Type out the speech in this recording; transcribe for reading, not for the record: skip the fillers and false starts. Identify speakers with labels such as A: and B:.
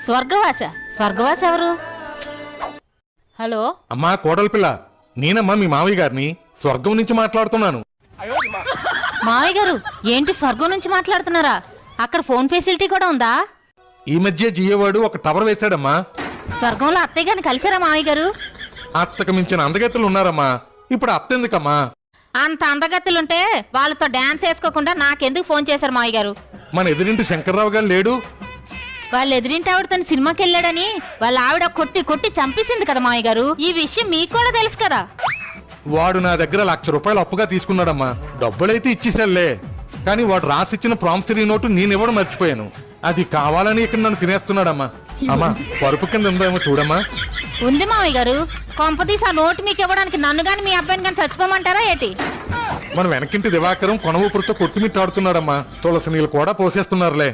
A: స్వర్గవాస ఎవరు? హలో
B: అమ్మా కోడలి పిల్ల, నేనమ్మా మీ మావయ్య గారిని స్వర్గం నుంచి మాట్లాడుతున్నాను.
A: మావయ్య గారు ఏంటి స్వర్గం నుంచి మాట్లాడుతున్నారా? అక్కడ ఫోన్ ఫెసిలిటీ కూడా ఉందా?
B: ఈ మధ్య జియోవాడు ఒక టవర్ వేశాడమ్మా.
A: స్వర్గంలో అత్తయ్య గారిని కలిసారా మావయ్య గారు?
B: అత్తకు మించిన అందగత్తెలు ఉన్నారమ్మా. ఇప్పుడు అత్త ఎందుకమ్మా?
A: అంత అందగత్తులుంటే వాళ్ళతో డాన్స్ వేసుకోకుండా నాకెందుకు ఫోన్ చేశారు మావయ్య గారు?
B: మన ఎదురింటి శంకర్రావు గారు లేడు?
A: వాళ్ళ ఎదురింటి ఆవిడ తన సినిమాకి వెళ్ళాడని వాళ్ళ ఆవిడ కొట్టి కొట్టి చంపేసింది కదా మావయ్య గారు. ఈ విషయం మీకు కూడా తెలుసు కదా.
B: వాడు నా దగ్గర ₹1,00,000 అప్పుగా తీసుకున్నాడమ్మా. డబ్బులైతే ఇచ్చేసాలే, కానీ వాడు రాసిచ్చిన ప్రామిసరీ నోటు నేనివ్వడం మర్చిపోయాను. అది కావాలని ఇక్కడ నన్ను తినేస్తున్నాడమ్మా. అమ్మా పరుపు కింద ఉందేమో చూడమ్మా.
A: ఉంది మావయ్య గారు. కొంపదీసి ఆ నోటు మీకు ఇవ్వడానికి నన్ను గాని మీ అబ్బాయిని గాని చచ్చిపోమంటారా ఏంటి?
B: మన వెనకింటి దివాకరం కొన ఊపిరితో కొట్టుమిట్టాడుతున్నాడమ్మా. తులసి నీళ్ళు కూడా పోసేస్తున్నారులే.